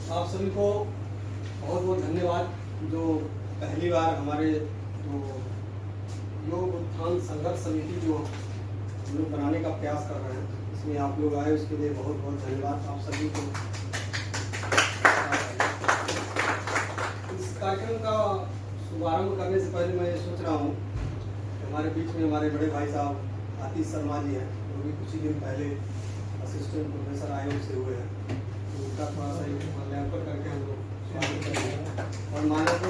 आप सभी को बहुत बहुत धन्यवाद जो पहली बार हमारे जो योग उत्थान संघर्ष समिति जो हम लोग बनाने का प्रयास कर रहे हैं, इसमें आप लोग आए उसके लिए बहुत बहुत धन्यवाद आप सभी को। इस कार्यक्रम का शुभारंभ करने से पहले मैं सोच रहा हूँ कि हमारे बीच में हमारे बड़े भाई साहब आतिश शर्मा जी हैं, जो भी कुछ ही दिन पहले असिस्टेंट प्रोफेसर आयोग से हुए हैं, तो उनका थोड़ा सा माल्यार्पण करके हम लोग स्वागत करेंगे और माल्यार्पण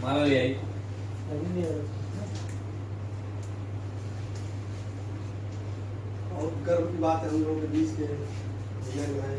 माला ले आई। बहुत गर्व की बात है हम लोगों के बीच के भैया जो है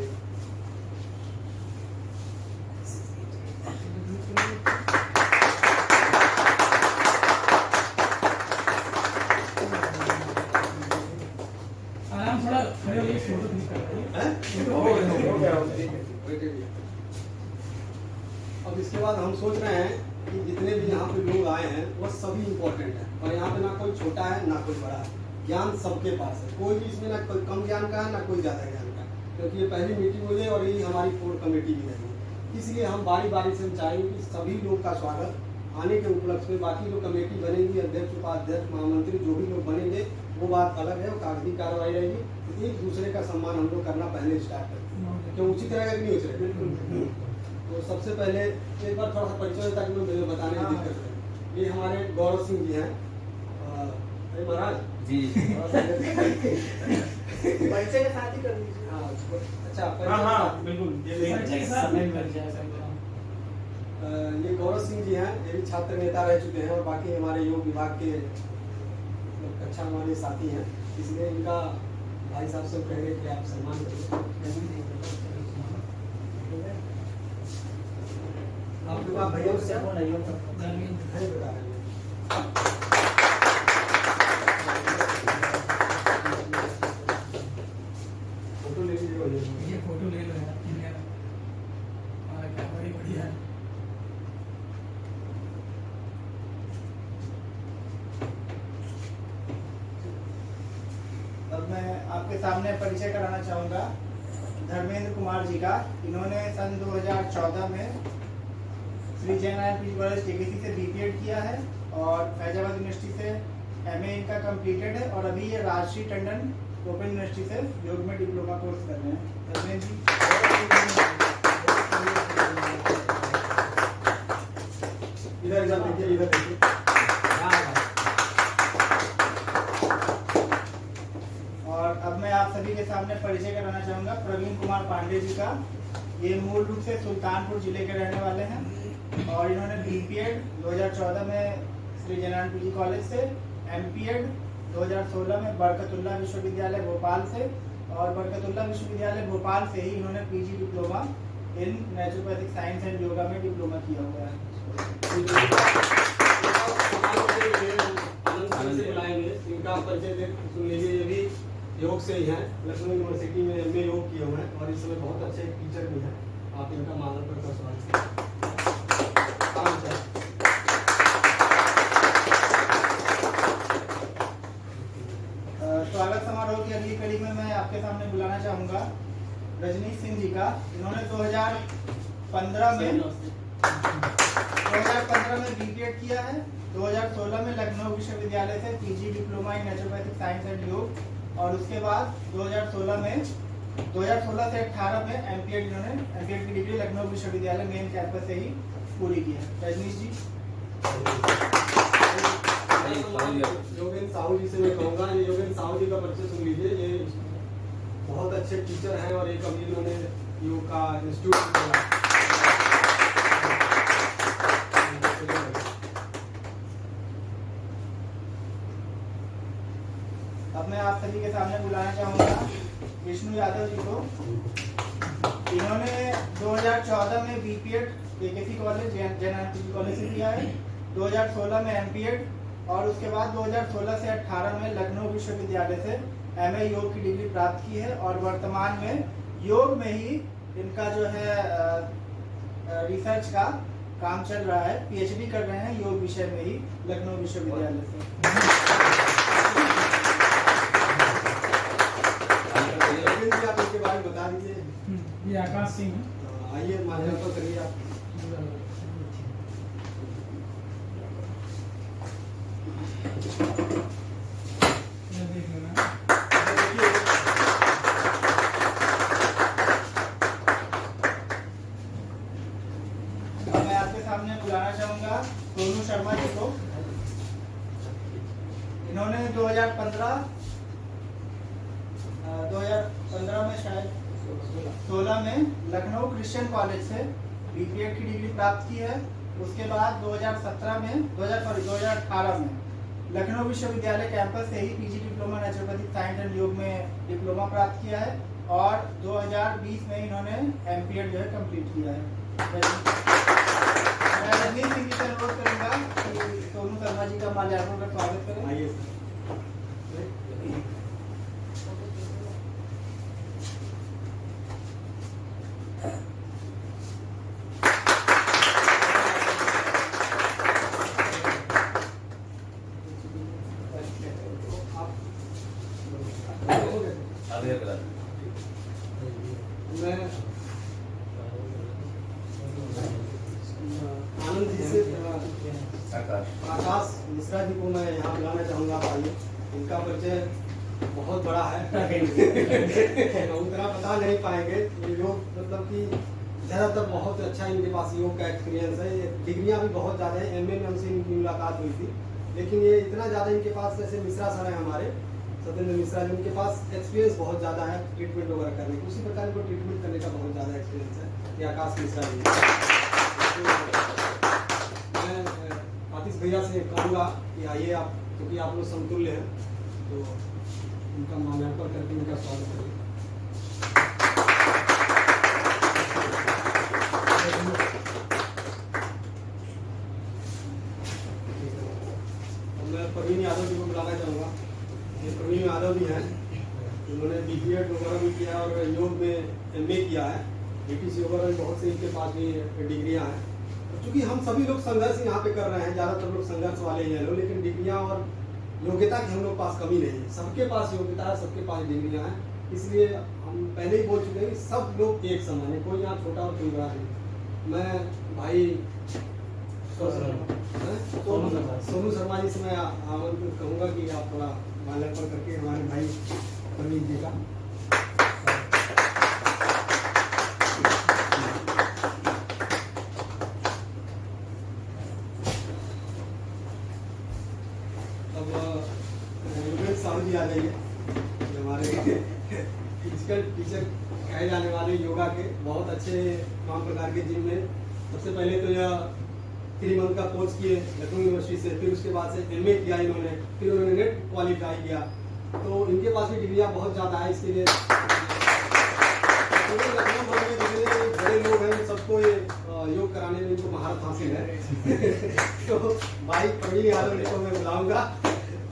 अब इसके बाद हम सोच रहे हैं कि जितने भी यहाँ पे लोग आए हैं वो सभी इम्पोर्टेंट हैं और यहाँ पे ना कोई छोटा है ना कोई बड़ा है, ज्ञान सबके पास है, कोई भी इसमें ना कोई कम ज्ञान का है ना कोई ज़्यादा ज्ञान का है, क्योंकि ये पहली मीटिंग हुई है और ये हमारी कोर कमेटी भी रही है। इसलिए हम बारी बारी से चाहेंगे कि सभी लोग का स्वागत आने के उपलक्ष्य में, बाकी जो कमेटी बनेगी, अध्यक्ष उपाध्यक्ष महामंत्री जो भी लोग बनेंगे वो बात अलग है, वो कागजी कार्रवाई रहेगी। तो एक दूसरे का सम्मान हम लोग करना पहले स्टार्ट करते हैं, क्यों उचित रहेगा कि नहीं उचित रहेगा। तो सबसे पहले एक बार थोड़ा सा परिचय ताकि मैं बताने की दिक्कत है। ये हमारे गौरव सिंह जी हैं। अरे महाराज जी परिचय के साथ ही कर दीजिए। हाँ अच्छा बिल्कुल ये गौरव सिंह जी हैं, ये भी छात्र नेता रह चुके हैं और बाकी हमारे योग विभाग के कक्षा हमारे साथी हैं, इसलिए इनका भाई साहब से कहेंगे कि आप सम्मान करें। आपके पास भैया से कौन है? बता रहे हैं फोटो ले लीजिए, ये फोटो ले लो यार, क्या बड़ी बढ़िया है। अब मैं आपके सामने परिचय कराना चाहूँगा धर्मेंद्र कुमार जी का। इन्होंने सन 2014 में Shri Jain PG college KKC से बीपीएड किया है और फैजाबाद यूनिवर्सिटी से एमए इनका कंप्लीटेड है और अभी ये राजश्री टंडन ओपन यूनिवर्सिटी से योग में डिप्लोमा कोर्स कर रहे हैं। धर्मेंद्र जी इधर देखिए, इधर देखिए। और अब मैं आप सभी के सामने परिचय कराना चाहूँगा प्रवीण कुमार पांडे जी का। ये मूल रूप से सुल्तानपुर जिले के रहने वाले हैं और इन्होंने बीपीएड 2014 में श्री जैन पीजी कॉलेज से, एमपीएड 2016 में बरकतुल्लाह विश्वविद्यालय भोपाल से और बरकतुल्लाह विश्वविद्यालय भोपाल से ही इन्होंने PG diploma in naturopathic science and yoga में डिप्लोमा किया हुआ है। इनका परिचय सुन लीजिए, ये भी योग से ही हैं, लखनऊ यूनिवर्सिटी में एमए योग किए हुए हैं और इस समय बहुत अच्छे टीचर भी हैं। आप इनका माल्यार्पण कर सकते हैं। स्वागत समारोह की अगली कड़ी में मैं आपके सामने बुलाना चाहूँगा रजनीश सिंह जी का। इन्होंने 2015 में बीपीएड किया है। 2016 में लखनऊ विश्वविद्यालय से PG diploma in naturopathic science and योग और उसके बाद 2016 से 18 में एमपीएड की डिग्री लखनऊ विश्वविद्यालय मेन कैंपस से ही पूरी की है। रजनीश जी योगेंद्र साहू जी से मैं कहूँगा, ये योगेंद्र साहू जी का परिचय सुन लीजिए। ये बहुत अच्छे टीचर हैं और एक अभी इन्होंने योग का इंस्टीट्यूट खोला। अब मैं आप सभी के सामने बुलाना चाहूँगा विष्णु यादव जी को। इन्होंने 2014 में BPEd KKC college Jain PG college से किया है, 2016 में एमपीएड और उसके बाद 2016 से 18 में लखनऊ विश्वविद्यालय से एमए योग की डिग्री प्राप्त की है और वर्तमान में योग में ही इनका जो है रिसर्च का काम चल रहा है। पीएचडी कर रहे हैं योग विषय में ही लखनऊ विश्वविद्यालय से। आप इसके बारे में बता ये आकाश सिंह है। आइए मान्यता करिए आप। ये देख लेना। देखिए, अब मैं आपके सामने बुलाना चाहूंगा सोनू शर्मा जी को। इन्होंने 2015 में शायद 16 में लखनऊ क्रिश्चियन कॉलेज से बीपीएड की डिग्री प्राप्त की है। उसके बाद 2018 में लखनऊ विश्वविद्यालय कैंपस से ही PG diploma naturopathic science and yoga में डिप्लोमा प्राप्त किया है और 2020 में इन्होंने एमपीएड जो है कंप्लीट किया है। मैं रजनीश सिंह जी से अनुरोध करूंगा कि सोनू शर्मा जी का माल्यार्पण का स्वागत करें। आइए मैं आनंद जी से आकाश मिश्रा जी को मैं यहाँ बुलाना चाहूँगा। आप आइए, इनका परिचय बहुत बड़ा है उतना बता नहीं पाएंगे। ये योग मतलब कि ज़्यादातर बहुत अच्छा इनके पास योग का एक्सपीरियंस है। ये डिग्रियाँ भी बहुत ज़्यादा है। एमए में हमसे इनकी मुलाकात हुई थी, लेकिन ये इतना ज़्यादा इनके पास, जैसे मिश्रा सर है हमारे सत्येंद्र मिश्रा जी, उनके पास एक्सपीरियंस बहुत ज़्यादा है ट्रीटमेंट वगैरह करने की। उसी प्रकार को ट्रीटमेंट करने का बहुत ज़्यादा एक्सपीरियंस है ये आकाश मिश्रा जी। मैं आतिश भैया से कहूँगा कि आइए आप, क्योंकि आप लोग समतुल्य हैं, तो उनका माल्यार्पण करके उनका स्वागत करिए। मैं प्रवीण यादव जी को बुलाना चाहूँगा। ये प्रवीण यादव भी हैं, उन्होंने बीपीएड वगैरह भी किया और योग में एमए किया है। बीटीसी वगैरह में बहुत से इनके पास भी डिग्रियाँ हैं। चूँकि हम सभी लोग संघर्ष यहाँ पे कर रहे हैं, ज़्यादातर लोग संघर्ष वाले ही हैं लोग, लेकिन डिग्रियाँ और योग्यता की हम लोग पास कमी नहीं है। सबके पास योग्यता है, सबके पास डिग्रियाँ हैं। इसलिए हम पहले ही बोल चुके हैं कि सब लोग एक समान है, कोई यहाँ छोटा और कोई बड़ा नहीं। मैं भाई सोनू शर्मा जी से मैं आमंत्रित कहूँगा कि आप थोड़ा माल्यार्पण करके हमारे भाई प्रवीण जी का। अब योगेश साहू जी आ जाइए, हमारे फिजिकल टीचर कहे जाने वाले योगा के बहुत अच्छे तमाम प्रकार के जिम में। सबसे पहले तो यह 3 मंथ का कोर्स किए लखनऊ यूनिवर्सिटी से, फिर उसके बाद से एमए किया इन्होंने, फिर उन्होंने नेट क्वालिफाई किया। तो इनके पास भी डिग्रियाँ बहुत ज़्यादा है। इसके लिए लखनऊ भर में जितने बड़े लोग हैं सबको ये योग कराने में इनको महारत हासिल है तो भाई प्रवीण यादव जी को मैं बुलाऊंगा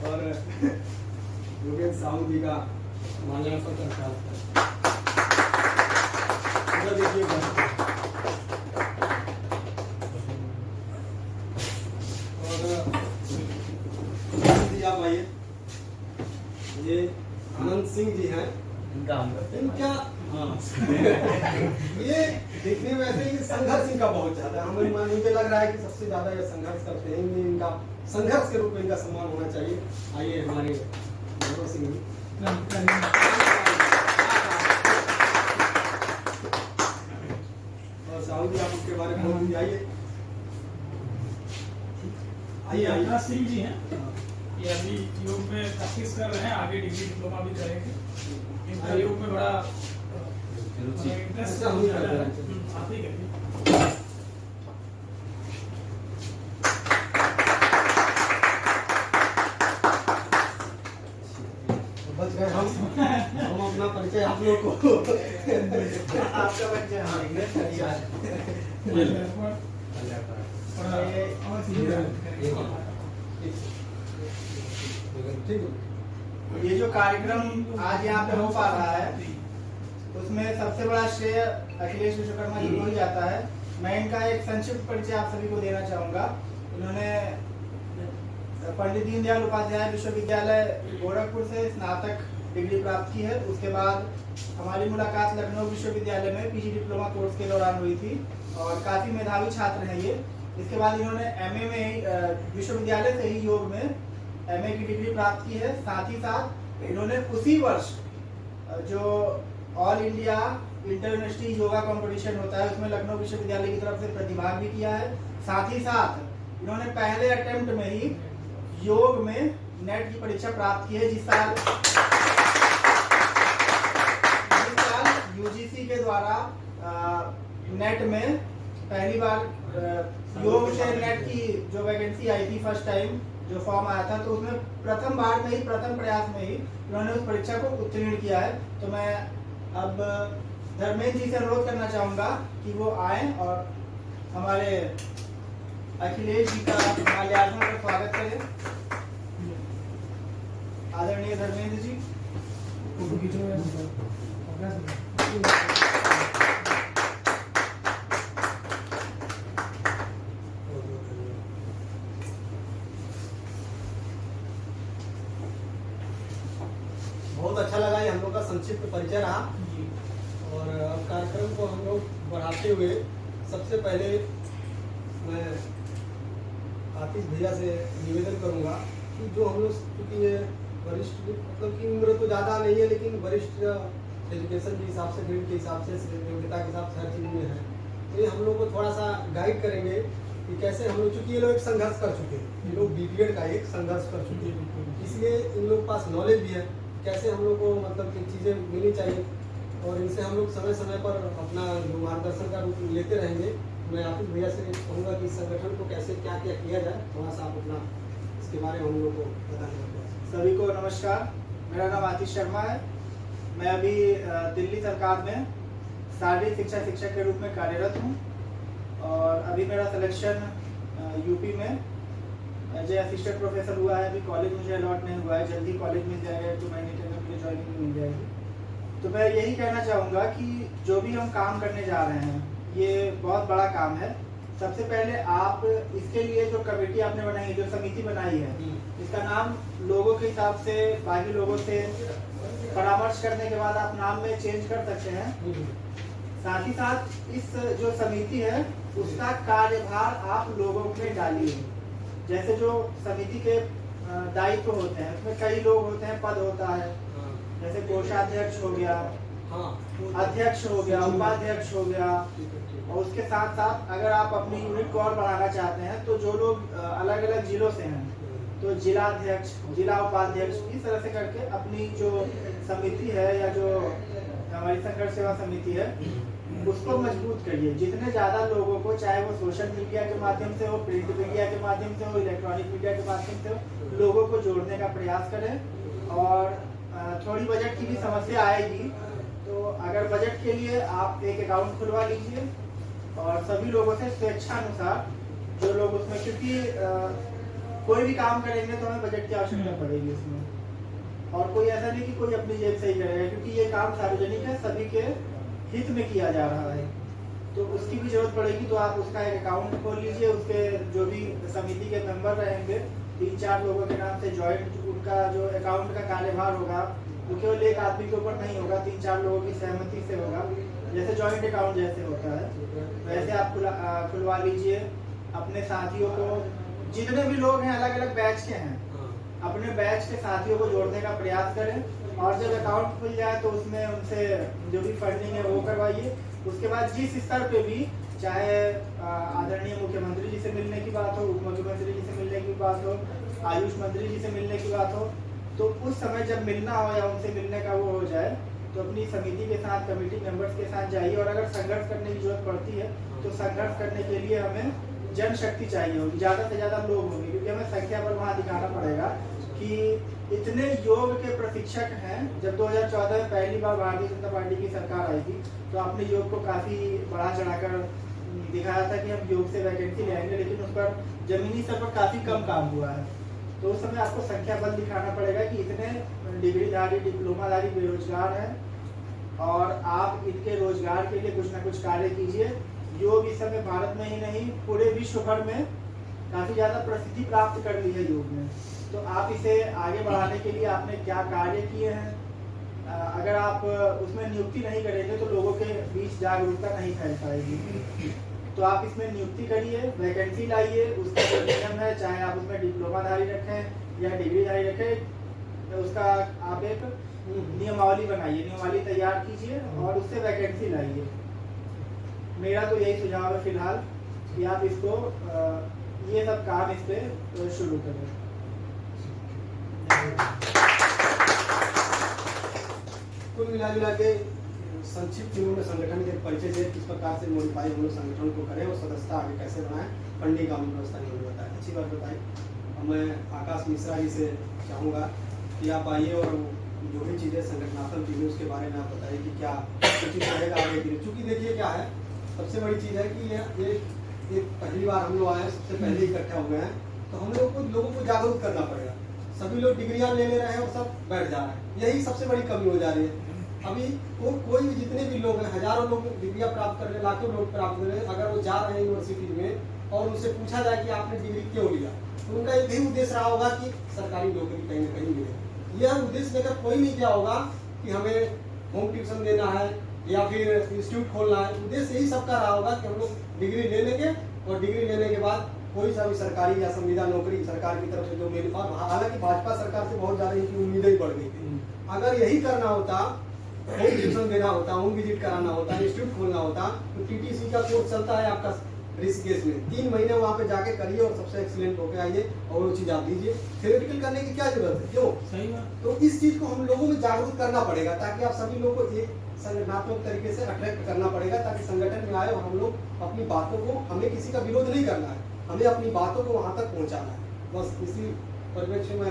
और योगेश साहू जी का माल्यार्पण करता हूँ। देखिए आप आइए, ये आनंद सिंह जी हैं। इनका हाँ ये देखने में ऐसे ही संघर्ष इनका बहुत ज्यादा है। हमें मुझे लग रहा है कि सबसे ज्यादा ये संघर्ष करते हैं। इनका संघर्ष के रूप में इनका सम्मान होना चाहिए। आइए हमारे गौरव सिंह जी। और साहू जी आप उसके बारे में बोल आइए। आइए आकाश सिंह जी हैं, ये अभी योग में प्रैक्टिस कर रहे हैं, आगे डिग्री डिप्लोमा भी करेंगे। इनका योग में बड़ा इंटरेस्ट है। आप ही करिए। बच गए हम अपना परिचय आप लोग को आपका परिचय ये जो कार्यक्रम आज यहाँ पे हो पा रहा है उसमें सबसे बड़ा श्रेय अखिलेश विश्वकर्मा जी को ही जाता है। मैं इनका एक संक्षिप्त परिचय आप सभी को देना चाहूँगा। इन्होंने पंडित दीनदयाल उपाध्याय विश्वविद्यालय गोरखपुर से स्नातक डिग्री प्राप्त की है। उसके बाद हमारी मुलाकात लखनऊ विश्वविद्यालय में पीजी डिप्लोमा कोर्स के दौरान हुई थी और काफ़ी मेधावी छात्र हैं ये। इसके बाद इन्होंने एमए में विश्वविद्यालय से ही योग में एमए की डिग्री प्राप्त की है। साथ ही साथ इन्होंने उसी वर्ष जो all India inter university yoga competition होता है उसमें लखनऊ विश्वविद्यालय की तरफ से प्रतिभाग भी किया है। साथ ही साथ इन्होंने पहले अटेम्प्ट में ही योग में नेट की परीक्षा प्राप्त की है। जिस साल यूजीसी के द्वारा नेट में पहली बार योग से नेट की जो वैकेंसी आई थी फर्स्ट टाइम जो फॉर्म आया था, तो उसमें प्रथम बार में ही प्रथम प्रयास में ही उन्होंने उस परीक्षा को उत्तीर्ण किया है। तो मैं अब धर्मेंद्र जी से अनुरोध करना चाहूंगा कि वो आए और हमारे अखिलेश जी का माल्यार्पण का स्वागत करें। आदरणीय धर्मेंद्र जी। बहुत अच्छा लगा, ये हम लोग का संक्षिप्त परिचय रहा। और अब कार्यक्रम को हम लोग बढ़ाते हुए सबसे पहले मैं आतिश भैया से निवेदन करूंगा कि जो हम लोग चूँकि ये वरिष्ठ मतलब कि उम्र तो ज़्यादा नहीं है लेकिन वरिष्ठ एजुकेशन के हिसाब से ग्रेड के हिसाब से योग्यता के हिसाब से हर चीज़ में है, तो ये हम लोग को थोड़ा सा गाइड करेंगे कि कैसे हम लोग, चूँकि ये लोग एक संघर्ष कर चुके हैं, ये लोग बीपीएड का एक संघर्ष कर चुके हैं, इसलिए इन लोग के पास नॉलेज भी है कैसे हम लोग को मतलब कि चीज़ें मिलनी चाहिए और इनसे हम लोग समय समय पर अपना जो मार्गदर्शन का रूप लेते रहेंगे। मैं आतिश भैया से कहूँगा कि इस संगठन को कैसे क्या क्या किया जाए, थोड़ा सा आप अपना इसके बारे में हम लोग को बताएंगे। सभी को नमस्कार, मेरा नाम आतिश शर्मा है। मैं अभी दिल्ली सरकार में शारीरिक शिक्षा शिक्षक के रूप में कार्यरत हूँ और अभी मेरा सिलेक्शन यूपी में एज ए असिस्टेंट प्रोफेसर हुआ है। अभी कॉलेज मुझे अलॉट नहीं हुआ है, जल्दी कॉलेज मिल जाएगा तो महीने के अंदर मुझे ज्वाइनिंग मिल जाएगी। तो मैं यही कहना चाहूँगा कि जो भी हम काम करने जा रहे हैं ये बहुत बड़ा काम है। सबसे पहले आप इसके लिए जो कमेटी आपने बनाई है, जो समिति बनाई है, इसका नाम लोगों के हिसाब से बाकी लोगों से परामर्श करने के बाद आप नाम में चेंज कर सकते हैं। साथ ही साथ इस जो समिति है उसका कार्यभार आप लोगों में डालिए। जैसे जो समिति के दायित्व होते हैं उसमें कई लोग होते हैं, पद होता है, जैसे कोषाध्यक्ष हो गया, अध्यक्ष हो गया, उपाध्यक्ष हो गया। और उसके साथ साथ अगर आप अपनी यूनिट को और बढ़ाना चाहते हैं तो जो लोग अलग अलग जिलों से हैं तो जिलाध्यक्ष, जिला उपाध्यक्ष, इस तरह से करके अपनी जो समिति है या जो हमारी संघर्ष सेवा समिति है उसको मजबूत करिए। जितने ज़्यादा लोगों को, चाहे वो सोशल मीडिया के माध्यम से हो, प्रिंट मीडिया के माध्यम से हो, इलेक्ट्रॉनिक मीडिया के माध्यम से हो, लोगों को जोड़ने का प्रयास करें। और थोड़ी बजट की भी समस्या आएगी तो अगर बजट के लिए आप एक अकाउंट खुलवा लीजिए और सभी लोगों से स्वेच्छानुसार जो लोग उसमें, क्योंकि कोई भी काम करेंगे तो हमें बजट की आवश्यकता पड़ेगी उसमें, और कोई ऐसा नहीं कि कोई अपनी जेब से ही करेगा, क्योंकि ये काम सार्वजनिक है, सभी के हित में किया जा रहा है। तो उसकी भी जरूरत पड़ेगी तो आप उसका एक अकाउंट खोल लीजिए। उसके जो भी समिति के मेंबर रहेंगे 3-4 लोगों के नाम से ज्वाइंट, उनका जो अकाउंट का कार्यभार होगा वो केवल एक आदमी के ऊपर नहीं होगा, 3-4 लोगों की सहमति से होगा। जैसे ज्वाइंट अकाउंट जैसे होता है वैसे आप खुलवा लीजिए। अपने साथियों को, जितने भी लोग हैं अलग अलग बैच के हैं, अपने बैच के साथियों को जोड़ने का प्रयास करें। और जब अकाउंट खुल जाए तो उसमें उनसे जो भी फंडिंग है वो करवाइए। उसके बाद जिस स्तर पे भी, चाहे आदरणीय मुख्यमंत्री जी से मिलने की बात हो, उप मुख्यमंत्री जी से मिलने की बात हो, आयुष मंत्री जी से मिलने की बात हो, तो उस समय जब मिलना हो या उनसे मिलने का वो हो जाए तो अपनी समिति के साथ, कमेटी मेंबर्स के साथ जाइए। और अगर संघर्ष करने की जरूरत पड़ती है तो संघर्ष करने के लिए हमें जनशक्ति चाहिए होगी, ज़्यादा से ज़्यादा लोग होंगे, क्योंकि हमें संख्या पर वहाँ दिखाना पड़ेगा कि इतने योग के प्रशिक्षक हैं। जब 2014 में पहली बार भारतीय जनता पार्टी की सरकार आई थी तो आपने योग को काफ़ी बढ़ा चढ़ाकर दिखाया था कि हम योग से वैकेंसी लेंगे, लेकिन उस पर जमीनी स्तर पर काफ़ी कम काम हुआ है। तो उस समय आपको संख्या बल दिखाना पड़ेगा कि इतने डिग्रीधारी, डिप्लोमाधारी बेरोजगार हैं और आप इनके रोजगार के लिए कुछ ना कुछ कार्य कीजिए। योग इस समय भारत में ही नहीं पूरे विश्व भर में काफ़ी ज़्यादा प्रसिद्धि प्राप्त कर ली है योग में। तो आप इसे आगे बढ़ाने के लिए आपने क्या कार्य किए हैं, अगर आप उसमें नियुक्ति नहीं करेंगे तो लोगों के बीच जागरूकता नहीं फैल पाएगी। तो आप इसमें नियुक्ति करिए, वैकेंसी लाइए, उसका जो नियम है, चाहे आप उसमें डिप्लोमाधारी रखें या डिग्रीधारी रखें, तो उसका आप एक नियमावली बनाइए, नियमावली तैयार कीजिए और उससे वैकेंसी लाइए। मेरा तो यही सुझाव है फिलहाल कि आप इसको ये सब काम इस पे शुरू करें। कुल मिला के संक्षिप्त में संगठन के परिचय से किस प्रकार से मॉडिफाई हम लोग संगठन को करें और सदस्यता आगे कैसे बनाएं, फंडिंग का व्यवस्था नहीं बताया, अच्छी बात बताई। और मैं आकाश मिश्रा जी से चाहूँगा कि आप आइए और जो भी चीज़ें संगठनात्मक चीज़ें उसके बारे में आप बताइए कि क्या उचित रहेगा आगे के लिए। चूँकि देखिए क्या है, सबसे बड़ी चीज़ है कि ये पहली बार हम लोग आए, सबसे पहले इकट्ठा हुए हैं, तो हम लोगों को जागरूक करना पड़ेगा। सभी लोग डिग्रियां ले रहे हैं और सब बैठ जा रहे हैं, यही सबसे बड़ी कमी हो जा रही है। अभी कोई भी जितने भी लोग हैं, हजारों लोग डिग्रियां प्राप्त कर रहे हैं, लाखों लोग प्राप्त कर रहे हैं, अगर वो जा रहे हैं यूनिवर्सिटी में और उनसे पूछा जाए कि आपने डिग्री क्यों लिया, तो उनका एक ही उद्देश्य रहा होगा कि सरकारी नौकरी कहीं ना कहीं मिले। यह उद्देश्य लेकर कोई नहीं क्या होगा कि हमें होम ट्यूशन देना है या फिर इंस्टीट्यूट खोलना है। उद्देश्य यही सबका रहा होगा कि हम लोग डिग्री ले लेंगे और डिग्री लेने के बाद कोई सा भी सरकारी या संविदा नौकरी सरकार की तरफ से जो मिले। और हालांकि भाजपा सरकार से बहुत ज्यादा इनकी उम्मीदें ही बढ़ गई थी। अगर यही करना होता, होम ट्यूशन देना होता, होम विजिट कराना होता, इंस्टीट्यूट खोलना होता, तो टीटीसी का कोर्स चलता है आपका ऋषिकेश में, 3 महीने वहाँ पे जाके करिए और सबसे एक्सीलेंट होके आइए और वो चीज आप दीजिए। थ्योरेटिकल करने की क्या जरूरत है, क्यों? सही बात। तो इस चीज को हम लोगों में जागरूक करना पड़ेगा ताकि आप सभी लोगों को एक संगठनात्मक तरीके से अट्रैक्ट करना पड़ेगा, ताकि संगठन में आए और हम लोग अपनी बातों को, हमें किसी का विरोध नहीं करना है, हमें अपनी बातों को वहाँ तक पहुँचाना है। बस इसी परिप्रेक्ष्य में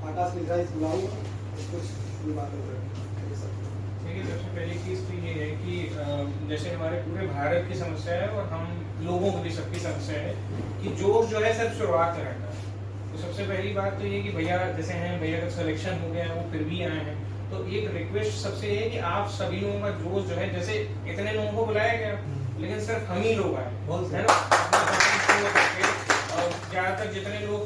आकाश मिश्रा जी बुलाऊंगा कुछ बातों पर। देखिए, सबसे पहली चीज़ तो ये है कि जैसे हमारे पूरे भारत की समस्या है और हम लोगों की भी सबकी समस्या है कि जोश जो है सिर्फ शुरुआत में रहता है। तो सबसे पहली बात तो ये कि भैया जैसे हैं, भैया का सिलेक्शन हो गया है, वो फिर भी आए हैं, तो एक रिक्वेस्ट सबसे ये है कि आप सभी लोगों का जोश जो है, जैसे इतने लोगों को बुलाया गया लेकिन सिर्फ हम ही लोग आए, है ना, और ज़्यादातर जितने लोग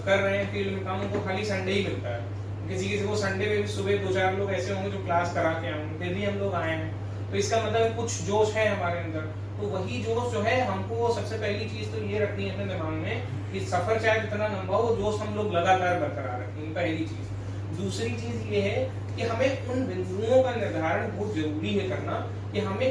कर रहे हैं फील्ड में काम, उनको खाली संडे ही मिलता है। किसी को संडे में भी सुबह 2-4 लोग ऐसे होंगे जो क्लास करा के आएंगे, फिर भी हम लोग आए हैं, तो इसका मतलब कुछ जोश है हमारे अंदर। तो वही जोश जो है हमको सबसे पहली चीज तो ये रखनी है अपने दिमाग में कि सफर चाहे जितना लंबा हो, जोश हम लोग लगातार बरकरार रखेंगे, पहली चीज। दूसरी चीज ये है कि हमें उन बिंदुओं का निर्धारण बहुत जरूरी है करना कि हमें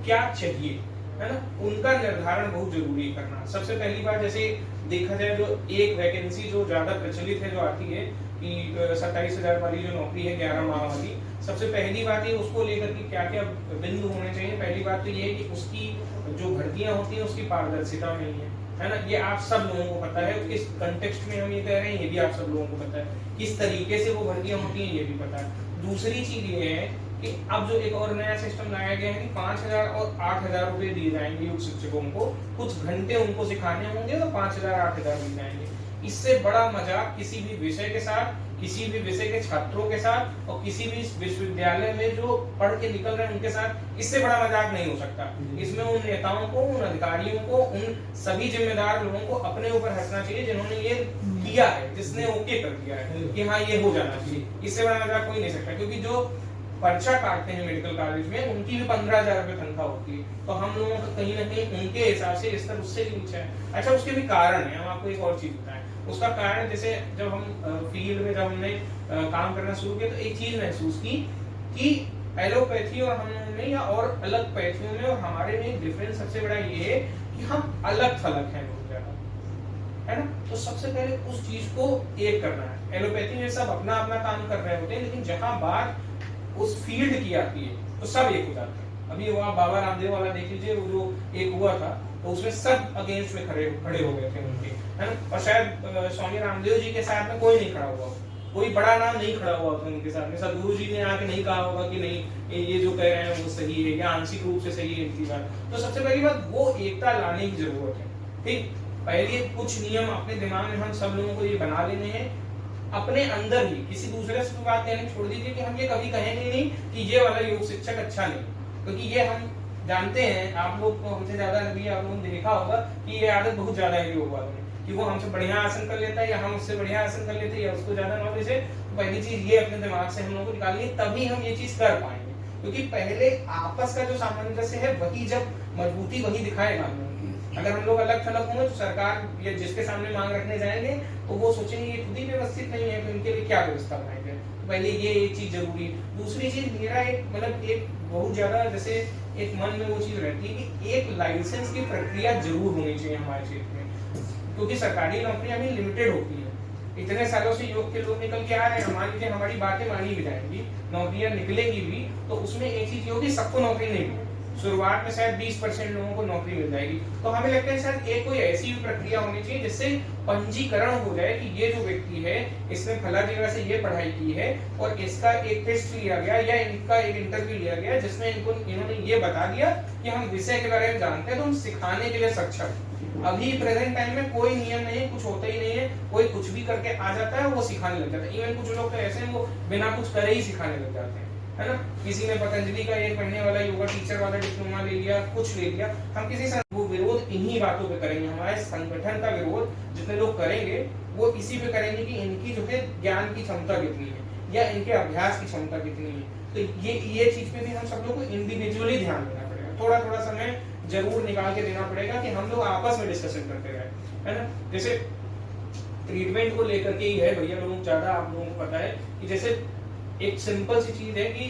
क्या चाहिए, है ना, उनका निर्धारण बहुत जरूरी करना। सबसे पहली बात, जैसे देखा जाए जो एक वैकेंसी जो ज्यादा प्रचलित है, जो आती है कि 27,000 वाली जो नौकरी है 11 माह वाली, सबसे पहली बात ये उसको लेकर के क्या क्या बिंदु होने चाहिए। पहली बात तो ये है कि उसकी जो भर्तियां होती हैं उसकी पारदर्शिता नहीं है ना, ये आप सब लोगों को पता है। किस कंटेक्स्ट में हम ये कह रहे हैं ये भी आप सब लोगों को पता है, किस तरीके से वो भर्तियां होती हैं ये भी पता है। दूसरी चीज ये है कि अब जो एक और नया सिस्टम लाया गया है कि 5,000 और 8,000 रुपए दिए जाएंगे युग शिक्षकों को, कुछ घंटे उनको सिखाने होंगे तो 5,000 8,000 दिए जाएंगे। इससे बड़ा मजाक किसी भी विषय के साथ, किसी भी विषय के छात्रों के साथ और किसी भी विश्वविद्यालय में जो पढ़ के निकल रहे हैं उनके साथ, इससे बड़ा मजाक नहीं हो सकता। इसमें उन नेताओं को, उन अधिकारियों को, उन सभी जिम्मेदार लोगों को अपने ऊपर हंसना चाहिए जिन्होंने ये किया है, जिसने ओके कर दिया है कि हाँ ये हो जाना चाहिए। इससे बड़ा मजाक कोई नहीं सकता, क्योंकि जो पर्चा काटते हैं मेडिकल कॉलेज में उनकी भी 15,000 रुपए तनख्वाह होती है, तो हम लोगों का कहीं ना कहीं उनके हिसाब से स्तर उससे भी नीचे है। अच्छा, उसके भी कारण है, हम आपको एक और चीज बताएं। उसका कारण, जैसे जब हम फील्ड में जब हमने काम करना शुरू किया तो एक चीज महसूस की कि एलोपैथी और हम में या और अलग पैथियों में और हमारे में एक डिफरेंस सबसे बड़ा ये है कि हम अलग थलग हैं बहुत ज्यादा, है ना। तो सबसे पहले उस चीज को एक करना है। एलोपैथी में सब अपना अपना काम कर रहे होते हैं, लेकिन जहां बात उस फील्ड की आती है तो सब एक हो जाता है। अभी वो आप बाबा रामदेव वाला देख लीजिए, वो जो एक हुआ था तो उसमें सब अगेंस्ट में खड़े हो गए थे उनके, है ना। और शायद स्वामी रामदेव जी के साथ में कोई नहीं खड़ा हुआ, कोई बड़ा नाम नहीं खड़ा हुआ था उनके साथ में। सदगुरु जी ने आके नहीं कहा होगा कि नहीं ये जो कह रहे हैं वो सही है या आंशिक रूप से सही है इनकी बात। तो सबसे पहली बात वो एकता लाने की जरूरत है, ठीक। पहले कुछ नियम अपने दिमाग में हम सब लोगों को ये बना लेने हैं अपने अंदर ही, किसी दूसरे से बात कहने छोड़ दीजिए कि हम ये कभी कहेंगे नहीं कि ये वाला योग शिक्षक अच्छा नहीं, क्योंकि ये हम जानते हैं, आप लोग को हमसे ज्यादा भी आप लोगों ने देखा होगा कि ये आदत बहुत ज्यादा है योग वालों में कि वो हमसे बढ़िया आसन कर लेता है या हम उससे बढ़िया आसन कर लेते हैं या उसको ज्यादा नॉलेज है, पहली चीज ये अपने दिमाग से हम लोगों को निकालनी है, तभी हम ये चीज कर पाएंगे। क्योंकि पहले आपस का जो सामंजस्य है वही जब मजबूती वही दिखाएगा हम लोगों की। अगर हम लोग अलग थलग होंगे तो सरकार या जिसके सामने मांग रखने जाएंगे तो वो सोचेंगे ये खुद ही व्यवस्थित नहीं है, तो इनके लिए क्या व्यवस्था बनाएंगे। तो पहले ये एक चीज जरूरी है। दूसरी चीज मेरा एक मतलब एक बहुत ज्यादा जैसे एक मन में वो चीज रहती है कि एक लाइसेंस की प्रक्रिया जरूर होनी चाहिए हमारे क्षेत्र में, क्योंकि सरकारी नौकरियां भी लिमिटेड होती है। इतने सालों से योग के लोग निकल के आ रहे हैं, मान लीजिए हमारी बातें मानी भी जाएंगी, नौकरियां निकलेगी भी, तो उसमें एक चीज ये होगी सबको नौकरी नहीं मिलेगी। शुरुआत में शायद 20% लोगों को नौकरी मिल जाएगी। तो हमें लगता है शायद एक कोई ऐसी प्रक्रिया होनी चाहिए जिससे पंजीकरण हो जाए कि ये जो व्यक्ति है इसने फला जगह से ये पढ़ाई की है और इसका एक टेस्ट लिया गया या इनका एक इंटरव्यू लिया गया जिसमें इन्होंने ये बता दिया कि हम विषय के बारे में जानते हैं, तो हम सिखाने के लिए सक्षम। अभी प्रेजेंट टाइम में कोई नियम नहीं है, कुछ होता ही नहीं है, कोई कुछ भी करके आ जाता है, वो सिखाने लग जाता है। इवन कुछ लोग तो ऐसे हैं वो बिना कुछ करे ही सिखाने लग जाते हैं, है ना। किसी ने पतंजलि का 1 महीने वाला योगा टीचर वाला डिप्लोमा ले लिया, कुछ ले लिया। हम किसी से वो विरोध इन्हीं बातों पे करेंगे। हमारे संगठन का विरोध जितने लोग करेंगे वो इसी पे करेंगे कि इनकी जो है ज्ञान की क्षमता कितनी है या इनके अभ्यास की क्षमता कितनी है। तो ये चीज पे भी हम सब लोग को इंडिविजुअली ध्यान देना पड़ेगा। थोड़ा थोड़ा समय जरूर निकाल के देना पड़ेगा कि हम लोग आपस में डिस्कशन करते रहे, है ना। जैसे ट्रीटमेंट को लेकर के ही है भैया, लोगों ज्यादा आप लोगों को पता है कि जैसे एक सिंपल सी चीज है कि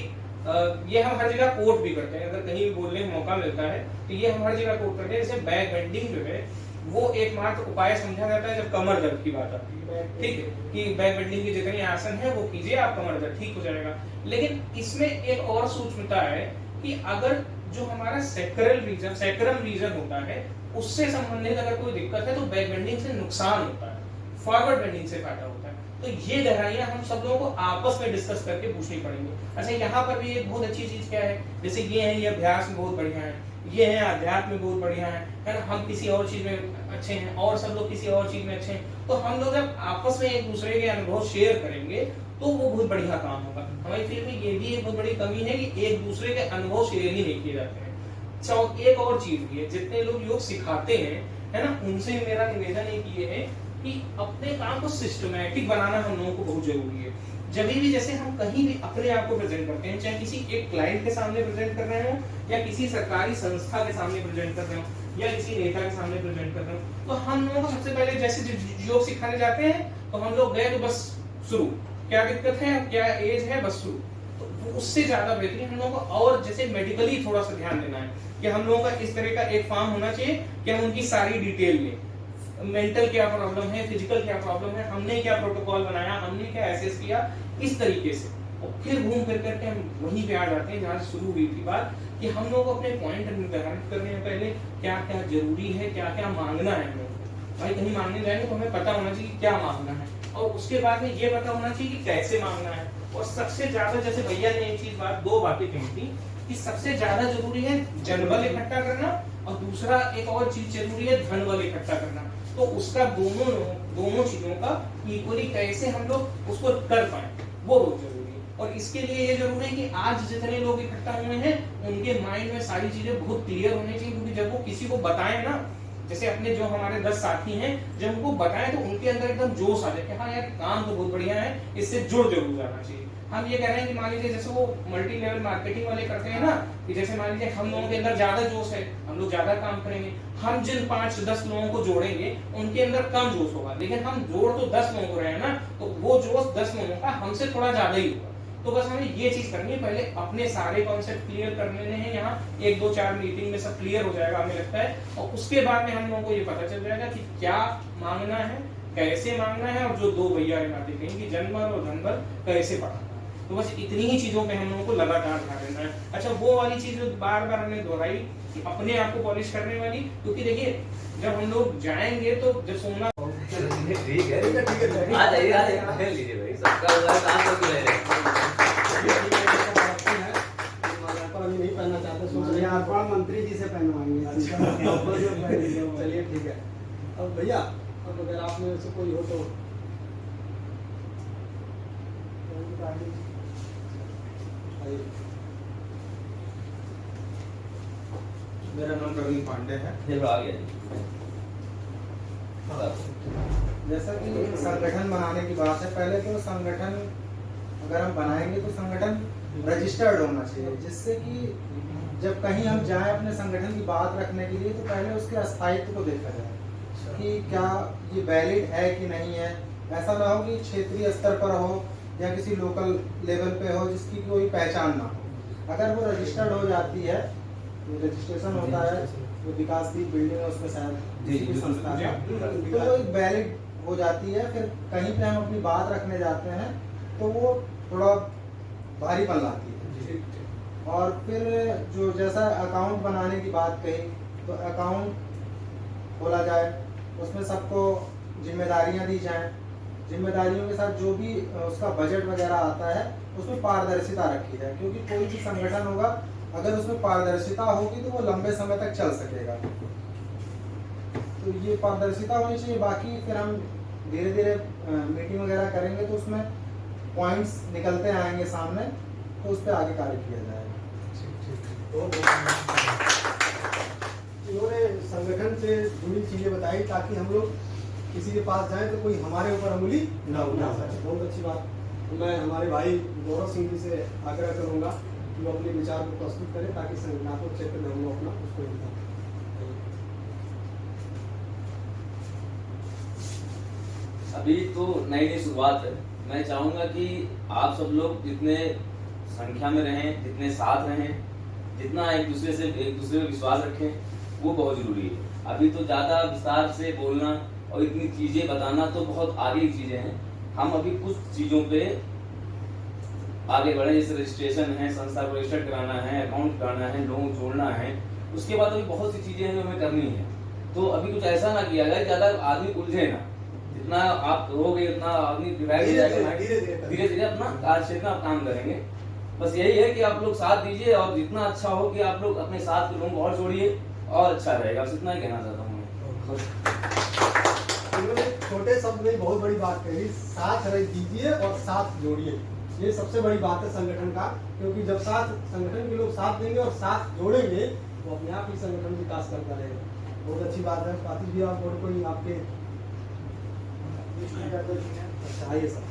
ये हम हर जगह कोट भी करते हैं, अगर कहीं भी बोलने का मौका मिलता है तो ये हम हर जगह कोट करते हैं। जैसे बैक बेंडिंग जो है वो एकमात्र उपाय समझा जाता है जब कमर दर्द की बात आती है, ठीक है, कि बैक बेंडिंग की जितनी आसन है वो कीजिए, आप कमर दर्द ठीक हो जाएगा। लेकिन इसमें एक और सूक्ष्मता है कि अगर जो हमारा सैक्रल रीजन होता है उससे संबंधित अगर कोई दिक्कत है तो बैक बेंडिंग से नुकसान होता है, फॉरवर्ड बेंडिंग से फायदा होता है। तो ये गहराइयां हम सब लोगों को आपस में डिस्कस करके पूछनी पड़ेंगी। अच्छा, यहाँ पर भी एक बहुत अच्छी चीज क्या है, जैसे ये है, ये अभ्यास में बहुत बढ़िया है, ये है अध्यात्म में बहुत बढ़िया है ना। हम किसी और चीज में अच्छे हैं और सब लोग किसी और चीज में अच्छे हैं, तो हम लोग जब आपस में एक दूसरे के अनुभव शेयर करेंगे तो वो बहुत बढ़िया काम होगा। हमारी फील्ड में ये भी एक बहुत बड़ी कमी है कि एक दूसरे के अनुभव शेयर ही नहीं किए जाते हैं। एक और चीज भी है, जितने लोग योग सिखाते हैं, है ना, उनसे मेरा निवेदन एक ये है कि अपने काम को सिस्टमैटिक बनाना हम लोगों को बहुत जरूरी है। जब भी जैसे हम कहीं भी अपने आप को प्रेजेंट करते हैं, चाहे किसी एक क्लाइंट के सामने प्रेजेंट कर रहे हो या किसी सरकारी संस्था के सामने प्रेजेंट कर रहे हो या किसी नेता के सामने प्रेजेंट कर रहे हो, तो हम लोगों को सबसे पहले जैसे योग सिखाने जाते हैं तो हम लोग गए तो बस शुरू, क्या दिक्कत है, क्या एज है, बस शुरू। तो उससे ज्यादा बेहतरीन हम लोगों को और जैसे मेडिकली थोड़ा सा ध्यान देना है कि हम लोगों का इस तरह का एक फॉर्म होना चाहिए कि हम उनकी सारी डिटेल लें, मेंटल क्या प्रॉब्लम है, फिजिकल क्या प्रॉब्लम है, हमने क्या प्रोटोकॉल बनाया, हमने क्या एसेस किया, इस तरीके से। और फिर घूम फिर करके हम वहीं पे आ जाते हैं जहाँ शुरू हुई थी बात, कि हम लोग अपने पॉइंट निर्धारित करने में पहले क्या क्या जरूरी है, क्या क्या मांगना है। हम लोग भाई कहीं मांगने जाएंगे तो हमें पता होना चाहिए क्या मांगना है, और उसके बाद में ये पता होना चाहिए कि कैसे मांगना है। और सबसे ज्यादा, जैसे भैया ने एक चीज दो बातें कही थी कि सबसे ज्यादा जरूरी है जनबल इकट्ठा करना और दूसरा एक और चीज जरूरी है धन बल इकट्ठा करना। तो उसका दोनों चीजों का इक्वली कैसे हम लोग उसको कर पाए वो बहुत जरूरी है। और इसके लिए ये जरूरी है कि आज जितने लोग इकट्ठा हुए हैं उनके माइंड में सारी चीजें बहुत क्लियर होनी चाहिए, क्योंकि जब वो किसी को बताएं ना, जैसे अपने जो हमारे 10 साथी हैं, जब उनको बताएं तो उनके अंदर एकदम जोश आ जाए कि हाँ यार काम तो बहुत बढ़िया है, इससे जुड़ जरूर जाना चाहिए। हम ये कह रहे हैं कि मान लीजिए जैसे वो मल्टी लेवल मार्केटिंग वाले करते हैं ना, कि जैसे मान लीजिए हम लोगों के अंदर ज्यादा जोश है, हम लोग ज्यादा काम करेंगे, हम जिन 5-10 लोगों को जोड़ेंगे उनके अंदर कम जोश होगा, लेकिन हम जोड़ तो 10 लोगों को रहे हैं ना, तो वो जोश 10 लोगों का हमसे थोड़ा ज्यादा ही होगा। तो बस हमें ये चीज करनी है, पहले अपने सारे कॉन्सेप्ट क्लियर कर लेने हैं, यहाँ 1-2-4 मीटिंग में सब क्लियर हो जाएगा हमें लगता है, और उसके बाद में हम लोगों को ये पता चल जाएगा कि क्या मांगना है, कैसे मांगना है, और जो दो भैया ने बातें कही कि जनबल और धनबल कैसे बढ़ाना। तो बस इतनी ही चीजों पे हम लोगों को लगातार ध्यान देना है। अच्छा, वो वाली चीज जो बार बार हमने दोहराई कि अपने आप को पॉलिश करने वाली, क्योंकि देखिए जब हम लोग जाएंगे तो जब सोना ठीक है आ जाइए लीजिए भाई, सबका काम तो ले रहे नहीं पहनना चाहते, सोच रहे हैं अर्पण मंत्री जी से पहनवाएंगे। चलिए ठीक है। अब भैया अब अगर आप में से कोई हो तो मेरा नाम प्रवीण पांडे है। फिर आ गया जी। जैसा कि संगठन बनाने की बात है, पहले तो संगठन अगर हम बनाएंगे तो संगठन रजिस्टर्ड होना चाहिए, जिससे कि जब कहीं हम जाएं अपने संगठन की बात रखने के लिए तो पहले उसके अस्थायित्व को देखा जाए कि क्या ये वैलिड है कि नहीं है। ऐसा ना हो कि क्षेत्रीय स्तर पर हो या किसी लोकल लेवल पे हो जिसकी कोई पहचान ना हो। अगर वो रजिस्टर्ड हो जाती है, रजिस्ट्रेशन होता है, जो विकास की बिल्डिंग है उसमें शायद किसी भी संस्था का, तो वो एक वैलिड हो जाती है। फिर कहीं पे हम अपनी बात रखने जाते हैं तो वो थोड़ा भारीपन लाती है। और फिर जो जैसा अकाउंट बनाने की बात कही, तो अकाउंट खोला जाए, उसमें सबको जिम्मेदारियां दी जाएं, जिम्मेदारियों के साथ जो भी उसका बजट वगैरह आता है उसमें पारदर्शिता रखी जाए, क्योंकि कोई भी संगठन होगा अगर उसमें पारदर्शिता होगी तो वो लंबे समय तक चल सकेगा। तो ये पारदर्शिता होनी चाहिए। बाकी फिर हम धीरे धीरे मीटिंग वगैरह करेंगे तो उसमें पॉइंट्स निकलते आएंगे सामने, तो उस पर आगे कार्य किया जाएगा। इन्होंने संगठन से जुड़ी चीजें बताई ताकि हम लोग किसी के पास जाएं तो कोई हमारे ऊपर अंगुली ना उठा सके। बहुत अच्छी बात। मैं हमारे भाई गौरव सिंह जी से आग्रह करूंगा कि वो अपने विचार को प्रस्तुत करें ताकि संगठनात्मक क्षेत्र में हम लोग अपना उसको दिखाएं। अभी तो नई नई शुरुआत है। मैं चाहूंगा कि आप सब लोग जितने संख्या में रहें, जितने साथ रहें, जितना एक दूसरे पे विश्वास रखें, वो बहुत जरूरी है। अभी तो ज्यादा विस्तार से बोलना और इतनी चीजें बताना तो बहुत आगे की चीजें हैं। हम अभी कुछ चीजों पे आगे बढ़े, जैसे रजिस्ट्रेशन है, संस्था को रजिस्टर कराना है, अकाउंट कराना है, लोगों को जोड़ना है। उसके बाद अभी बहुत सी चीजें हैं जो हमें करनी है। तो अभी कुछ ऐसा ना किया जाए ज्यादा आदमी उलझे ना, जितना आप कहोगे उतना आदमी धीरे धीरे अपना कार्य क्षेत्र में आप काम करेंगे। बस यही है कि आप लोग साथ दीजिए और जितना अच्छा हो कि आप लोग अपने साथ के लोगों को और जोड़िए और अच्छा रहेगा। बस इतना ही कहना चाहता हूँ मैं। उन्होंने छोटे शब्द में बहुत बड़ी बात कही, साथ रह दीजिए और साथ जोड़िए। ये सबसे बड़ी बात है संगठन का, क्योंकि जब साथ संगठन के लोग साथ देंगे और साथ जोड़ेंगे तो अपने आप ही संगठन विकास करता रहेगा। बहुत अच्छी बात है। कातिल भी आप और कोई आपके अच्छा आइए सर।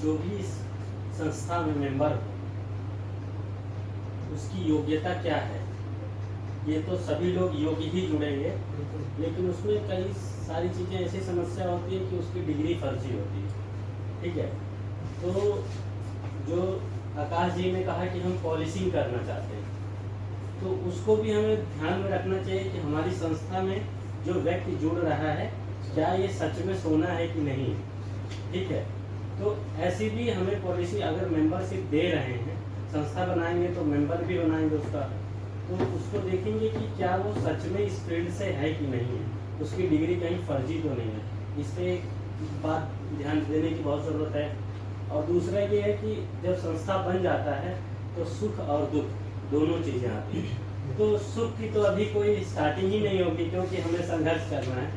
जो भी इस संस्था में मेंबर हो, उसकी योग्यता क्या है, ये तो सभी लोग योग्य ही जुड़ेंगे, लेकिन उसमें कई सारी चीज़ें ऐसी समस्या होती है कि उसकी डिग्री फर्जी होती है। ठीक है, तो जो आकाश जी ने कहा कि हम पॉलिसिंग करना चाहते हैं, तो उसको भी हमें ध्यान में रखना चाहिए कि हमारी संस्था में जो व्यक्ति जुड़ रहा है क्या ये सच में सोना है कि नहीं। ठीक है, तो ऐसी भी हमें पॉलिसी, अगर मेंबरशिप दे रहे हैं, संस्था बनाएंगे तो मेंबर भी बनाएंगे उसका, तो उसको देखेंगे कि क्या वो सच में इस फील्ड से है कि नहीं है, उसकी डिग्री कहीं फर्जी तो नहीं है। इस पे बात ध्यान देने की बहुत ज़रूरत है। और दूसरा ये है कि जब संस्था बन जाता है तो सुख और दुख दोनों चीज़ें आती हैं। तो सुख की तो अभी कोई स्टार्टिंग ही नहीं होगी, क्योंकि हमें संघर्ष करना है।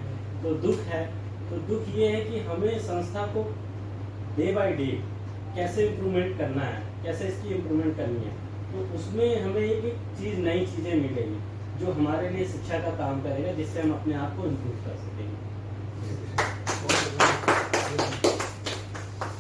तो दुख है, तो दुख ये है कि हमें संस्था को डे बाय डे कैसे इम्प्रूवमेंट करना है, कैसे इसकी इम्प्रूवमेंट करनी है। तो उसमें हमें एक एक चीज़, नई चीज़ें मिलेगी जो हमारे लिए शिक्षा का काम करेगा, जिससे हम अपने आप को इम्प्रूव कर सकेंगे।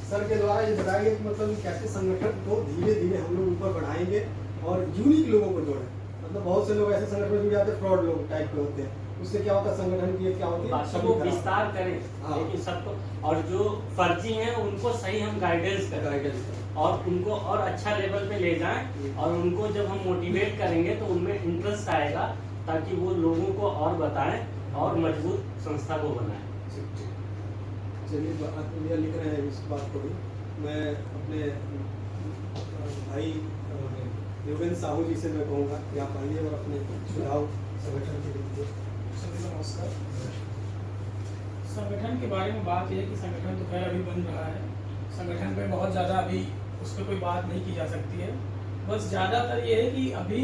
सर के द्वारा ये बताया गया कि मतलब कैसे संगठन को धीरे धीरे हम लोग ऊपर बढ़ाएंगे और यूनिक लोगों को जोड़ें। मतलब बहुत से लोग ऐसे संगठन में जुड़ जाते हैं, फ्रॉड लोग टाइप के होते हैं। उससे क्या होता है, संगठन की क्या होती है, सबको विस्तार करें, हाँ। लेकिन सबको, और जो फर्जी हैं उनको सही हम गाइडेंस करें और उनको और अच्छा लेवल पे ले जाएं, और उनको जब हम मोटिवेट करेंगे तो उनमें इंटरेस्ट आएगा, ताकि वो लोगों को और बताएं और मजबूत संस्था को बनाएं। चलिए, भैया लिख रहे हैं इस बात को भी। मैं अपने भाई योगेंद्र साहू जी से मैं कहूँगा कि आप आइए और अपने सुझाव संगठन के लिए। सभी को नमस्कार। संगठन के बारे में बात यह है कि संगठन तो खैर अभी बन रहा है, संगठन पे बहुत ज़्यादा अभी उस पर कोई बात नहीं की जा सकती है। बस ज़्यादातर ये है कि अभी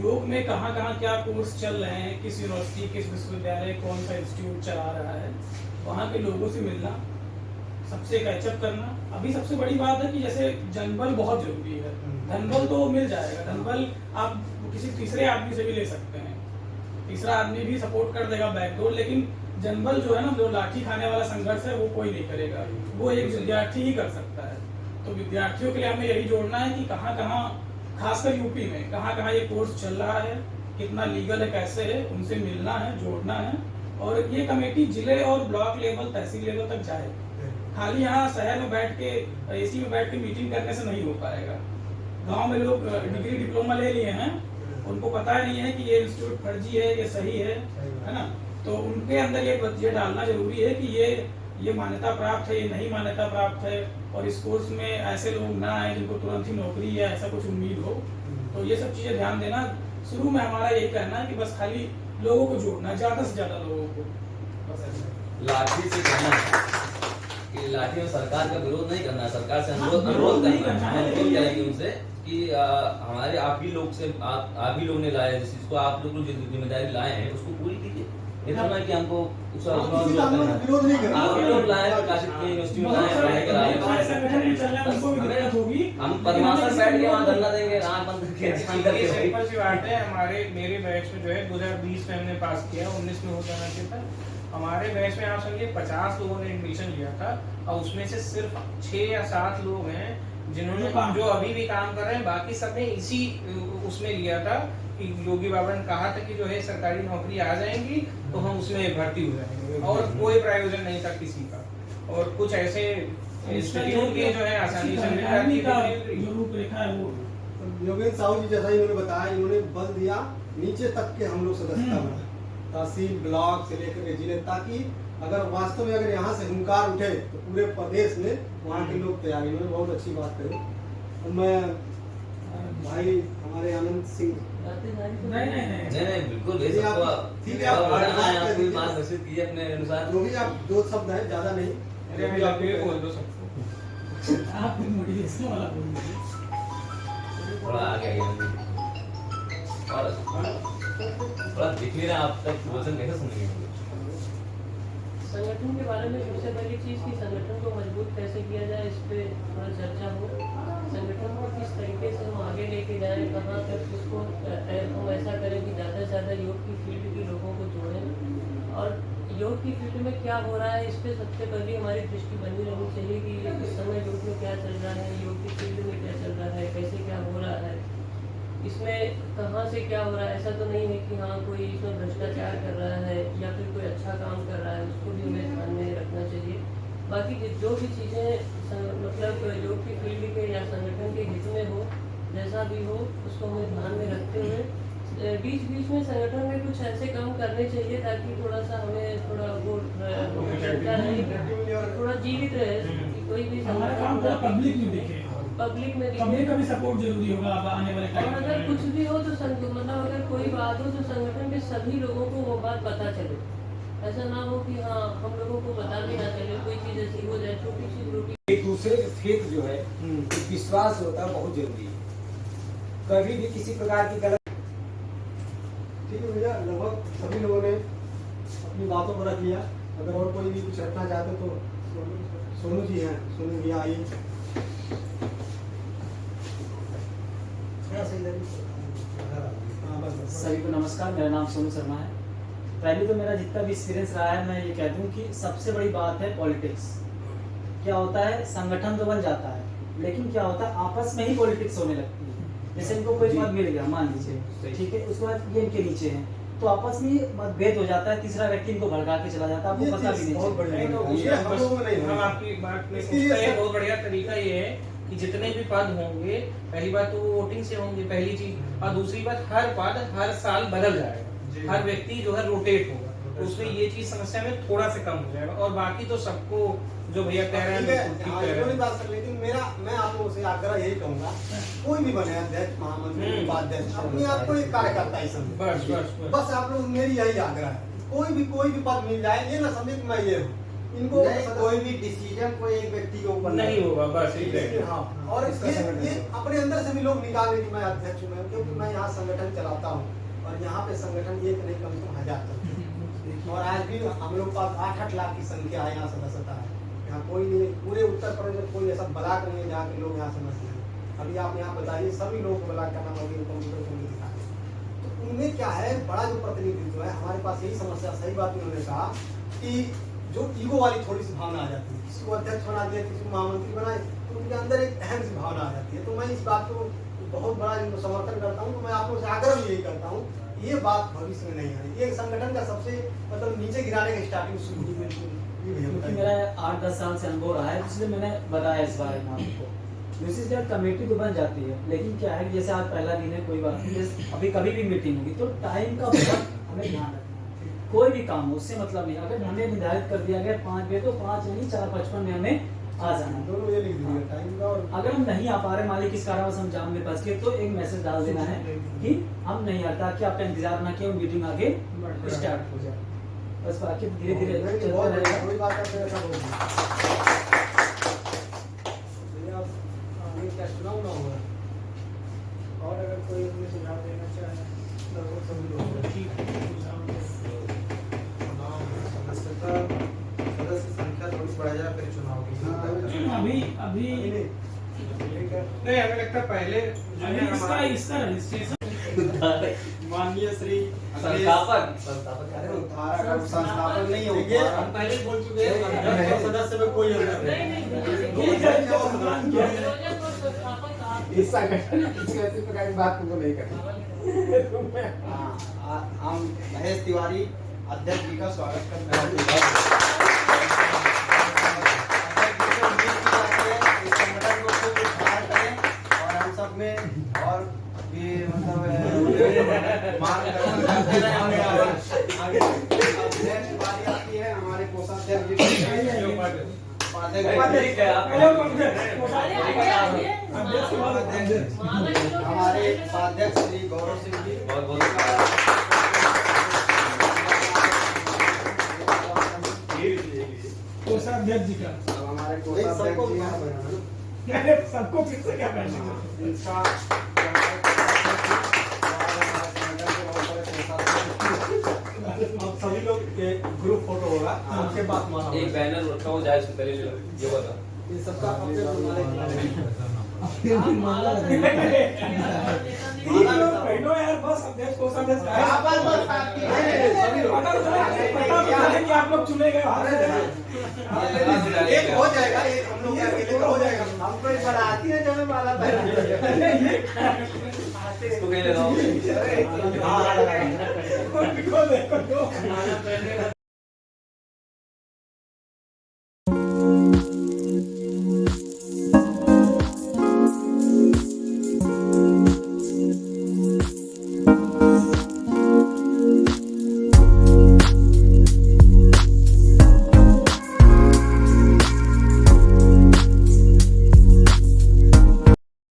योग में कहाँ कहाँ क्या कोर्स चल रहे हैं, किस यूनिवर्सिटी, किस विश्वविद्यालय, कौन सा इंस्टीट्यूट चला रहा है, वहाँ के लोगों से मिलना, सबसे कैचअप करना। अभी सबसे बड़ी बात है कि जैसे जनबल बहुत जरूरी है। धनबल तो मिल जाएगा, धनबल आप किसी तीसरे आदमी से भी ले सकते हैं, तीसरा आदमी भी सपोर्ट कर देगा बैकडोर, लेकिन जनबल जो है ना, जो लाठी खाने वाला संघर्ष है वो कोई नहीं करेगा, वो एक विद्यार्थी ही कर सकता है। तो विद्यार्थियों के लिए हमें यही जोड़ना है कि कहाँ कहाँ, खासकर यूपी में कहाँ कहाँ ये कोर्स चल रहा है, कितना लीगल है, कैसे है, उनसे मिलना है, जोड़ना है। और ये कमेटी जिले और ब्लॉक लेवल, तहसील लेवल तक जाए। खाली यहाँ शहर में बैठ के, एसी में बैठ के मीटिंग करने से नहीं हो पाएगा। गांव में लोग डिग्री डिप्लोमा ले लिए हैं, उनको पता नहीं है कि ये इंस्टीट्यूट फर्जी है, ये सही है ना। तो उनके अंदर ये डालना जरूरी है कि ये मान्यता प्राप्त है, ये नहीं मान्यता प्राप्त है, और इस कोर्स में ऐसे लोग ना आए जिनको तुरंत ही नौकरी या ऐसा कुछ उम्मीद हो। तो ये सब चीजें ध्यान देना। शुरू में हमारा यही कहना है कि बस खाली लोगों को जोड़ना, ज्यादा से ज्यादा लोगों को, बस ऐसा। लाठी से कहना है कि लाठी में सरकार का विरोध नहीं करना है, सरकार से अनुरोध करेंगे उनसे कि हमारे आप ही लोग ने लाया, जिसको आप लोग जो जिम्मेदारी लाए हैं उसको पूरी कीजिए। इतना है कि हमको विरोध नहीं करना। आप लोग लाए, प्रकाशित किए, यूनिवर्सिटी में लाए, पढ़ाई कराए, हम पद्मासन बैठ के वहाँ धरना देंगे, आँख बंद करके ध्यान करके। सिंपल सी बात है, मेरे बैच में जो है 2020 में हमने पास किया, 19 में हो जाना चाहिए था। हमारे बैच में आप समझिए 50 लोगों ने एडमिशन लिया था, और उसमें से सिर्फ 6 या 7 लोग हैं जिन्होंने, जो अभी भी काम कर रहे हैं। बाकी सबने इसी उसमें लिया था कि योगी बाबा ने कहा था कि जो है सरकारी नौकरी आ जाएंगी तो हम उसमें भर्ती हो जाएंगे, और कोई प्रायोजन नहीं था किसी का। और कुछ ऐसे इंस्टीट्यूट के जो है आसानी से मिल जाती है, जो रूपरेखा है वो योगेंद्र साहू जी जैसा इन्होंने बताया, इन्होंने बल दिया नीचे तक के हम लोग सदस्यता बनाए, तहसील ब्लॉक से लेकर के जिले, ताकि अगर वास्तव में अगर यहाँ से हुंकार उठे तो पूरे प्रदेश में वहाँ के लोग तैयार। इन्होंने बहुत अच्छी बात कही। और मैं भाई हमारे आनंद सिंह, नहीं बिल्कुल ठीक है, आप आपको मार्गदर्शित कीजिए अपने अनुसार। जो भी आप 2 शब्द है, ज्यादा नहीं। अरे आप ये बोल दो सबको, आप मोटिवेशन वाला बोल दीजिए। थोड़ा आगे आइए और थोड़ा दिख नहीं रहा आप तक वचन कैसे सुनेंगे। संगठन के बारे में सबसे पहली चीज कि संगठन को मजबूत कैसे किया जाए, इस पे थोड़ा चर्चा हो। संगठन को किस तरीके से हम आगे लेके जाएं, कहाँ तक उसको हम ऐसा करें कि ज़्यादा से ज़्यादा योग की फील्ड के लोगों को जोड़ें। और योग की फील्ड में क्या हो रहा है, इस पे सबसे पहले हमारी दृष्टि बनी रहनी चाहिए कि इस समय योग में क्या चल रहा है, योग की फील्ड में क्या चल रहा है, कैसे क्या हो रहा है, इसमें कहाँ से क्या हो रहा है। ऐसा तो नहीं है कि हाँ कोई इसमें भ्रष्टाचार कर रहा है या फिर कोई अच्छा काम कर रहा है, उसको भी हमें ध्यान में रखना चाहिए। बाकी जो भी चीज़ें मतलब योग की फील्ड के या संगठन के हित में हो, जैसा भी हो, उसको हमें ध्यान में रखते हुए बीच बीच में संगठन में कुछ ऐसे काम करने चाहिए ताकि थोड़ा सा हमें थोड़ा वो थोड़ा जीवित रहे कि कोई भी हमारा काम पूरा पब्लिक में दिखे, पब्लिक में पब्लिक का भी सपोर्ट जरूरी होगा अब आने वाले टाइम और में। अगर कुछ भी हो तो मतलब अगर कोई बात हो तो संगठन के सभी लोगों को वो बात पता चले। ऐसा ना हो कि हाँ हम लोगों को पता भी ना चले, कोई चीज ऐसी हो जाए छोटी सी त्रुटि। एक दूसरे के फेथ जो है विश्वास होता है, बहुत जरूरी है। कभी भी किसी प्रकार की गलत। ठीक है भैया, लगभग सभी लोगों ने अपनी बातों को रख लिया। अगर और कोई भी कुछ रखना चाहते तो सोनू जी हैं, सोनू जी आइए। सभी को नमस्कार, मेरा नाम सोनू शर्मा है। पहले तो मेरा जितना भी एक्सपीरियंस रहा है, मैं ये कह दूं कि सबसे बड़ी बात है पॉलिटिक्स। क्या होता है, संगठन तो बन जाता है, लेकिन क्या होता है आपस में ही पॉलिटिक्स होने लगती है। जैसे इनको कोई पद मिल गया मान लीजिए, ठीक है, उसके बाद ये इनके नीचे हैं तो आपस में मतभेद हो जाता है, तीसरा व्यक्ति इनको भड़का के चला जाता है, आपको पता भी नहीं। हम आपकी बात में उसका एक बहुत बढ़िया तरीका ये है कि जितने भी पद होंगे, पहली बात तो वोटिंग से होंगे, पहली चीज, और दूसरी बात हर पद हर साल बदल जाएगा, हर व्यक्ति जो है रोटेट होगा, तो उसमें ये चीज समस्या में थोड़ा से कम हो जाएगा। और बाकी तो सबको जो भैया कह रहे हैं बात कर, लेकिन मैं आप लोगों से आग्रह यही कहूंगा, कोई भी बने अध्यक्ष, महामंत्री, उपाध्यक्ष, अपने आप को एक कार्यकर्ता ही समझे। बस आप लोग, मेरी यही आग्रह है, कोई भी पद मिल जाए, ये ना समझे कि मैं ये हूँ। इनको कोई भी डिसीजन कोई एक व्यक्ति के ऊपर नहीं होगा, बस हाँ। और ये अपने अंदर से भी लोग निकाले कि मैं अध्यक्ष हूँ, क्योंकि मैं यहाँ संगठन चलाता हूँ, और यहाँ पे संगठन एक नहीं कम से कम 1000 तक। और आज भी हम लोग पास 8-8 लाख की संख्या है यहाँ सदस्यता है। यहाँ कोई नहीं, पूरे उत्तर प्रदेश में कोई ऐसा ब्लॉक नहीं है जहाँ के लोग यहाँ समझते हैं। अभी आप यहाँ बताइए, सभी लोगों को ब्लॉक का नाम अभी कंप्यूटर को नहीं दिखा, तो उनमें क्या है, बड़ा जो प्रतिनिधित्व है हमारे पास, यही समस्या, सही बात उन्होंने कहा कि जो ईगो वाली थोड़ी सी भावना आ जाती है, किसी को अध्यक्ष बना दिया, किसी को महामंत्री बनाए, तो उनके अंदर एक अहम सी भावना आ जाती है। तो मैं इस बात को बहुत बड़ा इनको समर्थन करता हूँ। तो मैं आप लोगों से आग्रह भी यही करता हूँ, ये बात भविष्य में नहीं आनी। ये संगठन का सबसे मतलब नीचे गिराने का स्टार्टिंग शुरू हुई थी। क्योंकि मेरा 8-10 साल से अनुभव रहा है, इसलिए मैंने बताया इस बारे में आपको। दूसरी जगह कमेटी तो बन जाती है, लेकिन क्या है कि जैसे आज पहला दिन है, कोई बात नहीं, जैसे अभी कभी भी मीटिंग होगी तो टाइम का बहुत हमें ध्यान रखना है। कोई भी काम हो उससे मतलब नहीं, अगर हमें निर्धारित कर दिया गया 5 बजे तो 5 यानी 4:55 में हमें आ जाना है। दोनों ये लिख दीजिए टाइम का। और अगर हम नहीं आ पा रहे, मालिक किस कारणवश हम जाम में फंस गए, तो एक मैसेज डाल देना है कि हम नहीं आता, कि आपका इंतजार ना किया, मीटिंग आगे स्टार्ट हो जाए। बस बाकी धीरे धीरे चलता रहेगा। कोई बात आपसे ऐसा बोल आगे क्या चुनाव ना होगा। और अगर कोई उन्हें सुझाव देना चाहे लगभग सभी लोग सदस्य संख्या थोड़ी बढ़ जाए फिर चुनाव की। अभी नहीं, हमें लगता है पहले इसका रजिस्ट्रेशन माननीय श्री संस्थापक संस्थापक नहीं देखिए, होगा। हम पहले ही बोल चुके हैं, अध्यक्ष और सदस्य में कोई अंतर नहीं। इस संगठन किसी प्रकार की बात को नहीं करना। हम महेश तिवारी अध्यक्ष जी का स्वागत करते हैं। इस संगठन को खूब विस्तार करें और हम सब में और भी मतलब मार्गदर्शन करते रहें हमें आगे। अध्यक्ष बारी आती है हमारे कोषाध्यक्ष जी की। हमारे उपाध्यक्ष श्री गौरव सिंह जी, बहुत बहुत कोषाध्यक्ष जी का अब हमारे सबको कोषाध्यक्ष जी हैं। सबको फिर से क्या कहना इनका अब सभी लोग एक ग्रुप फोटो होगा, उसके बाद माला एक होगा। बैनर रखा हो जाए इसमें पहले ये बता। ये सबका अपने पहलो यार, बस अध्यक्ष कोषाध्यक्ष आप लोग चुने गए। एक हो जाएगा, एक हम लोग अकेले का हो जाएगा। हमको एक बनाती है जब मैं माला इसको कहीं ले रहा हूँ। पहन